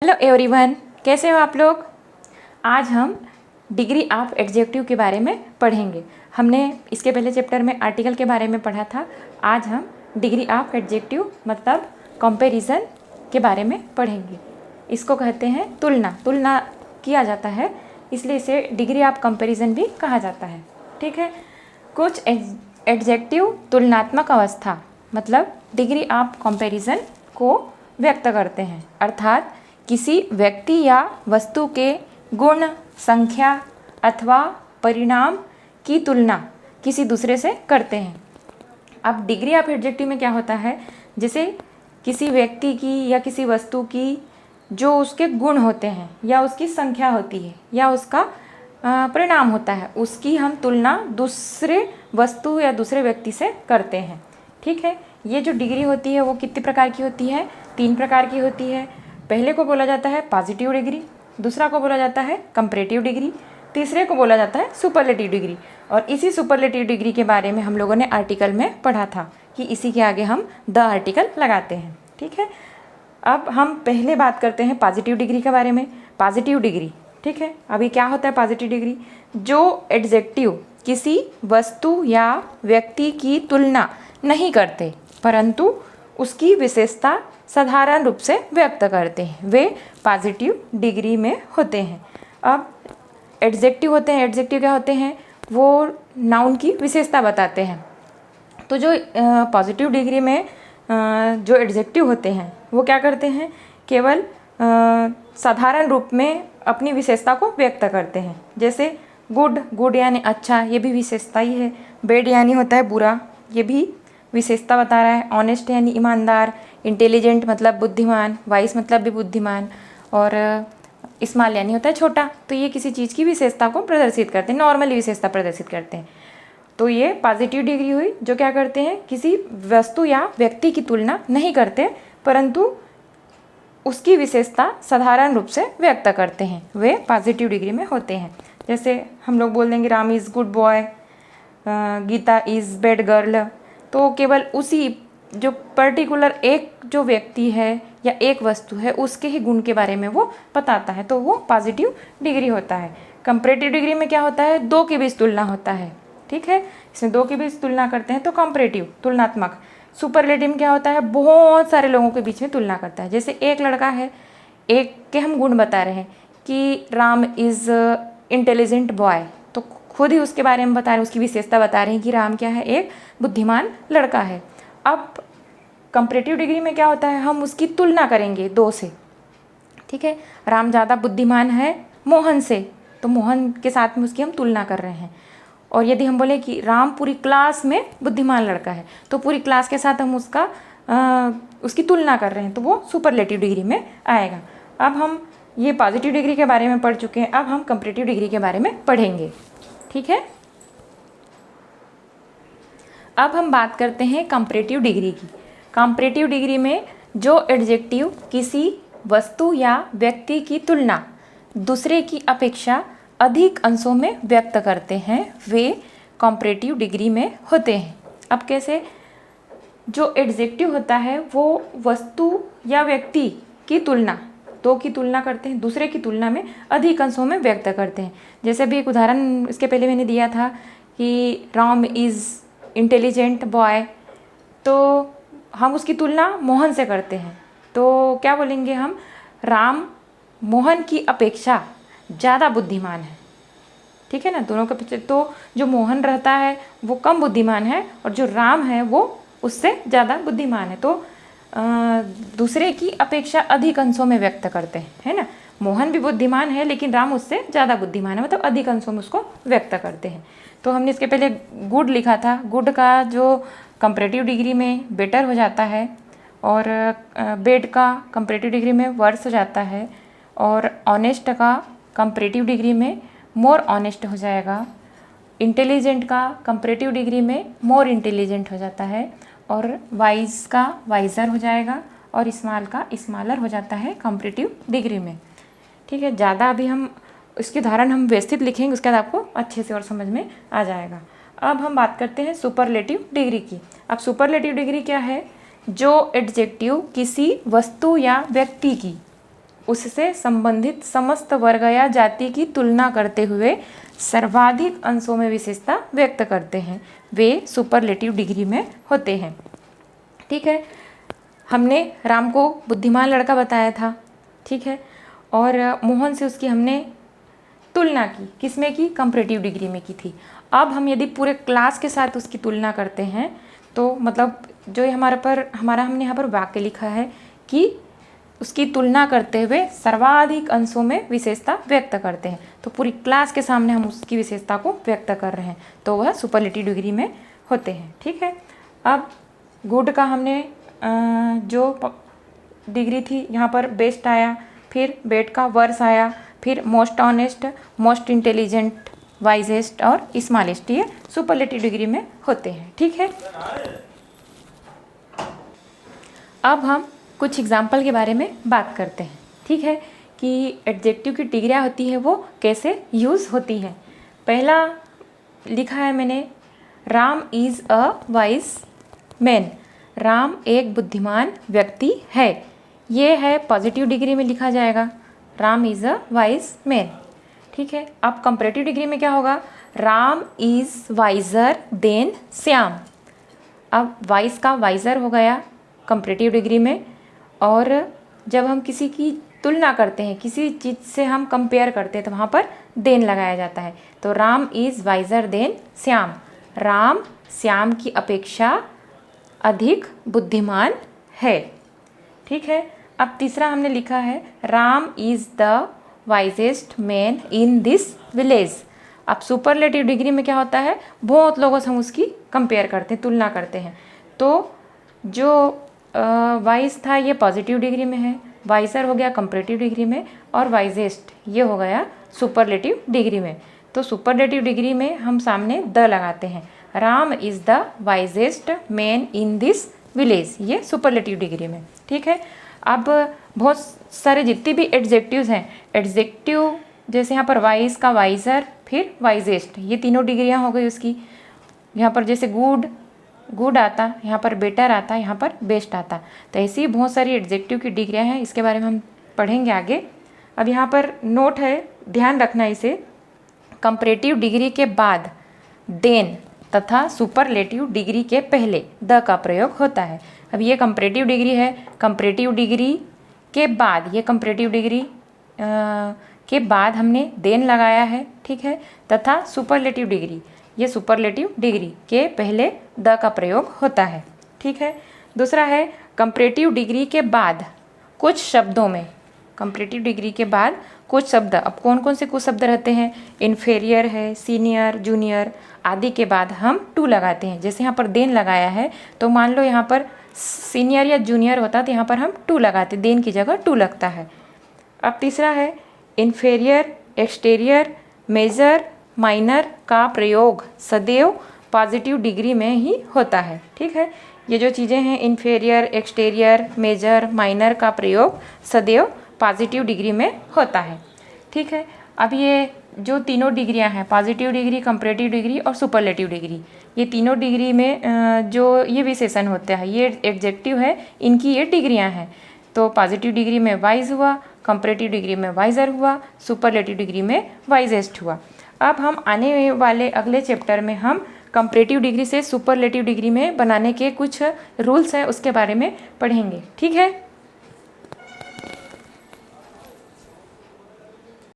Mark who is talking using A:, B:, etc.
A: Hello everyone, कैसे हो आप लोग। आज हम डिग्री ऑफ एडजेक्टिव के बारे में पढ़ेंगे। हमने इसके पहले चैप्टर में आर्टिकल के बारे में पढ़ा था। आज हम डिग्री ऑफ एडजेक्टिव मतलब कंपैरिजन के बारे में पढ़ेंगे। इसको कहते हैं तुलना। तुलना किया जाता है, इसलिए इसे डिग्री ऑफ कंपैरिजन भी कहा जाता है। ठीक है। कुछ एडजेक्टिव तुलनात्मक अवस्था मतलब डिग्री ऑफ कंपैरिजन को व्यक्त करते हैं, अर्थात किसी व्यक्ति या वस्तु के गुण, संख्या अथवा परिणाम की तुलना किसी दूसरे से करते हैं। अब डिग्री ऑफ एडजेक्टिव में क्या होता है, जैसे किसी व्यक्ति की या किसी वस्तु की जो उसके गुण होते हैं या उसकी संख्या होती है या उसका परिणाम होता है, उसकी हम तुलना दूसरे वस्तु या दूसरे व्यक्ति से करते हैं। ठीक है। ये जो डिग्री होती है वो कितने प्रकार की होती है? 3 प्रकार की होती है। पहले को बोला जाता है पॉजिटिव डिग्री, दूसरा को बोला जाता है कंपैरेटिव डिग्री, तीसरे को बोला जाता है सुपरलेटिव डिग्री। और इसी सुपरलेटिव डिग्री के बारे में हम लोगों ने आर्टिकल में पढ़ा था कि इसी के आगे हम द आर्टिकल लगाते हैं। ठीक है। अब हम पहले बात करते हैं पॉजिटिव डिग्री के बारे में। पॉजिटिव डिग्री, ठीक है। अभी क्या होता है पॉजिटिव डिग्री? जो एडजेक्टिव किसी वस्तु या व्यक्ति की तुलना नहीं करते परंतु उसकी विशेषता साधारण रूप से व्यक्त करते हैं, वे पॉजिटिव डिग्री में होते हैं। अब एडजेक्टिव होते हैं, एडजेक्टिव क्या होते हैं? वो नाउन की विशेषता बताते हैं। तो जो पॉजिटिव डिग्री में जो एडजेक्टिव होते हैं वो क्या करते हैं? केवल साधारण रूप में अपनी विशेषता को व्यक्त करते हैं। जैसे गुड, गुड यानी अच्छा, ये भी विशेषता ही है। बैड यानी होता है बुरा, ये भी विशेषता बता रहा है। ऑनेस्ट यानी ईमानदार, इंटेलिजेंट मतलब बुद्धिमान, वाइस मतलब भी बुद्धिमान, और स्मॉल यानी होता है छोटा। तो ये किसी चीज़ की विशेषता को प्रदर्शित करते हैं, नॉर्मली विशेषता प्रदर्शित करते हैं। तो ये पॉजिटिव डिग्री हुई, जो क्या करते हैं? किसी वस्तु या व्यक्ति की तुलना नहीं करते परंतु उसकी विशेषता साधारण रूप से व्यक्त करते हैं, वे पॉजिटिव डिग्री में होते हैं। जैसे हम लोग बोल देंगे Ram is good boy, Geeta is bad girl. तो केवल उसी जो पर्टिकुलर एक जो व्यक्ति है या एक वस्तु है उसके ही गुण के बारे में वो बताता है, तो वो पॉजिटिव डिग्री होता है। कंपैरेटिव डिग्री में क्या होता है? 2 के बीच तुलना होता है। ठीक है। इसमें 2 के बीच तुलना करते हैं तो कंपैरेटिव, तुलनात्मक। सुपरलेटिव में क्या होता है? बहुत सारे लोगों के बीच में तुलना करता है। जैसे एक लड़का है, एक के हम गुण बता रहे हैं कि राम इज़ इंटेलिजेंट बॉय, तो खुद ही उसके बारे में बता रहे हैं, उसकी विशेषता बता रहे हैं कि राम क्या है? एक बुद्धिमान लड़का है। अब कंपैरेटिव डिग्री में क्या होता है? हम उसकी तुलना करेंगे 2 से। ठीक है। राम ज़्यादा बुद्धिमान है मोहन से, तो मोहन के साथ में उसकी हम तुलना कर रहे हैं। और यदि हम बोले कि राम पूरी क्लास में बुद्धिमान लड़का है, तो पूरी क्लास के साथ हम उसकी तुलना कर रहे हैं, तो वो सुपरलेटिव डिग्री में आएगा। अब हम ये पॉजिटिव डिग्री के बारे में पढ़ चुके हैं, अब हम कंपैरेटिव डिग्री के बारे में पढ़ेंगे। ठीक है। अब हम बात करते हैं कंपैरेटिव डिग्री की। कंपैरेटिव डिग्री में जो एडजेक्टिव किसी वस्तु या व्यक्ति की तुलना दूसरे की अपेक्षा अधिक अंशों में व्यक्त करते हैं, वे कंपैरेटिव डिग्री में होते हैं। अब कैसे? जो एडजेक्टिव होता है वो वस्तु या व्यक्ति की तुलना, 2 की तुलना करते हैं, दूसरे की तुलना में अधिक अंशों में व्यक्त करते हैं। जैसे भी एक उदाहरण इसके पहले मैंने दिया था कि राम इज़ इंटेलिजेंट बॉय, तो हम उसकी तुलना मोहन से करते हैं, तो क्या बोलेंगे हम? राम मोहन की अपेक्षा ज़्यादा बुद्धिमान है। ठीक है ना, दोनों के पीछे। तो जो मोहन रहता है वो कम बुद्धिमान है और जो राम है वो उससे ज़्यादा बुद्धिमान है, तो दूसरे की अपेक्षा अधिक अंशों में व्यक्त करते हैं, है ना। मोहन भी बुद्धिमान है लेकिन राम उससे ज़्यादा बुद्धिमान है, मतलब अधिक अंशों में उसको व्यक्त करते हैं। तो हमने इसके पहले गुड लिखा था, गुड का जो कंपैरेटिव डिग्री में बेटर हो जाता है, और बैड का कंपैरेटिव डिग्री में वर्स हो जाता है, और ऑनेस्ट का कंपैरेटिव डिग्री में मोर ऑनेस्ट हो जाएगा। इंटेलिजेंट का कंपैरेटिव डिग्री में मोर इंटेलिजेंट हो जाता है, और वाइज का वाइजर हो जाएगा, और स्मॉल का स्मॉलर हो जाता है कंपैरेटिव डिग्री में। ठीक है। ज़्यादा अभी हम इसके उदाहरण हम व्यवस्थित लिखेंगे, उसके बाद आपको अच्छे से और समझ में आ जाएगा। अब हम बात करते हैं सुपरलेटिव डिग्री की। अब सुपरलेटिव डिग्री क्या है? जो एडजेक्टिव किसी वस्तु या व्यक्ति की उससे संबंधित समस्त वर्ग या जाति की तुलना करते हुए सर्वाधिक अंशों में विशेषता व्यक्त करते हैं, वे सुपरलेटिव डिग्री में होते हैं। ठीक है, हमने राम को बुद्धिमान लड़का बताया था, ठीक है, और मोहन से उसकी हमने तुलना की, किसमें की? कंपैरेटिव डिग्री में की थी। अब हम यदि पूरे क्लास के साथ उसकी तुलना करते हैं तो मतलब जो हमने यहाँ पर वाक्य लिखा है कि उसकी तुलना करते हुए सर्वाधिक अंशों में विशेषता व्यक्त करते हैं, तो पूरी क्लास के सामने हम उसकी विशेषता को व्यक्त कर रहे हैं, तो वह सुपरलेटिव डिग्री में होते हैं। ठीक है, अब गुड का हमने जो डिग्री थी यहाँ पर बेस्ट आया, फिर बेड का वर्स आया, फिर most honest, most intelligent, wisest और स्मॉलेस्ट, ये सुपरलेटिव डिग्री में होते हैं। ठीक है, अब हम कुछ एग्जाम्पल के बारे में बात करते हैं। ठीक है, कि एडजेक्टिव की डिग्रियाँ होती है वो कैसे यूज़ होती हैं। पहला लिखा है मैंने, Ram is a wise man, Ram एक बुद्धिमान व्यक्ति है, ये है पॉजिटिव डिग्री में लिखा जाएगा, Ram is a wise man. ठीक है, अब कंपैरेटिव डिग्री में क्या होगा? Ram is visor then Shyam. अब वाइज का वाइजर हो गया कंपैरेटिव डिग्री में, और जब हम किसी की तुलना करते हैं, किसी चीज़ से हम कंपेयर करते हैं, तो वहाँ पर देन लगाया जाता है। तो Ram is visor then Shyam, Ram Shyam की अपेक्षा अधिक बुद्धिमान है। ठीक है, अब तीसरा हमने लिखा है, Ram is the wisest man in this village. अब सुपरलेटिव डिग्री में क्या होता है? बहुत लोगों से हम उसकी कंपेयर करते हैं, तुलना करते हैं। तो जो वाइज था ये पॉजिटिव डिग्री में है, वाइजर हो गया कंपैरेटिव डिग्री में, और वाइजेस्ट ये हो गया सुपरलेटिव डिग्री में। तो सुपरलेटिव डिग्री में हम सामने द लगाते हैं, Ram is the wisest man in this village, ये सुपरलेटिव डिग्री में। ठीक है, अब बहुत सारे जितने भी एडजेक्टिव्स हैं, एडजेक्टिव जैसे यहाँ पर वाइज का वाइजर, फिर वाइजेस्ट, ये तीनों डिग्रियाँ हो गई उसकी। यहाँ पर जैसे गुड आता, यहाँ पर बेटर आता, यहाँ पर बेस्ट आता, तो ऐसी बहुत सारी एडजेक्टिव की डिग्रियाँ हैं, इसके बारे में हम पढ़ेंगे आगे। अब यहाँ पर नोट है, ध्यान रखना इसे, कंपैरेटिव डिग्री के बाद देन तथा सुपरलेटिव डिग्री के पहले द का प्रयोग होता है। अब ये कंपैरेटिव डिग्री है, कंपैरेटिव डिग्री के बाद, ये कंपैरेटिव डिग्री के बाद हमने देन लगाया है। ठीक है, तथा सुपरलेटिव डिग्री, ये सुपरलेटिव डिग्री के पहले द का प्रयोग होता है। ठीक है, दूसरा है कंपैरेटिव डिग्री के बाद कुछ शब्दों में, कंपैरेटिव डिग्री के बाद कुछ शब्द, अब कौन कौन से कुछ शब्द रहते हैं? इन्फेरियर है, सीनियर, जूनियर आदि के बाद हम टू लगाते हैं। जैसे यहाँ पर देन लगाया है, तो मान लो यहाँ पर सीनियर या जूनियर होता तो यहाँ पर हम टू लगाते, देन की जगह टू लगता है। अब तीसरा है इन्फेरियर, एक्सटीरियर, मेजर, माइनर का प्रयोग सदैव पॉजिटिव डिग्री में ही होता है। ठीक है, ये जो चीज़ें हैं इन्फेरियर, एक्सटीरियर, मेजर, माइनर का प्रयोग सदैव पॉजिटिव डिग्री में होता है। ठीक है, अब ये जो तीनों डिग्रियां हैं, पॉजिटिव डिग्री, कंपैरेटिव डिग्री और सुपरलेटिव डिग्री, ये तीनों डिग्री में जो ये विशेषण होते हैं, ये एडजेक्टिव है, इनकी ये डिग्रियां हैं। तो पॉजिटिव डिग्री में वाइज हुआ, कंपैरेटिव डिग्री में वाइजर हुआ, सुपरलेटिव डिग्री में वाइजेस्ट हुआ। अब हम आने वाले अगले चैप्टर में हम कंपैरेटिव डिग्री से सुपरलेटिव डिग्री में बनाने के कुछ रूल्स हैं, उसके बारे में पढ़ेंगे। ठीक है।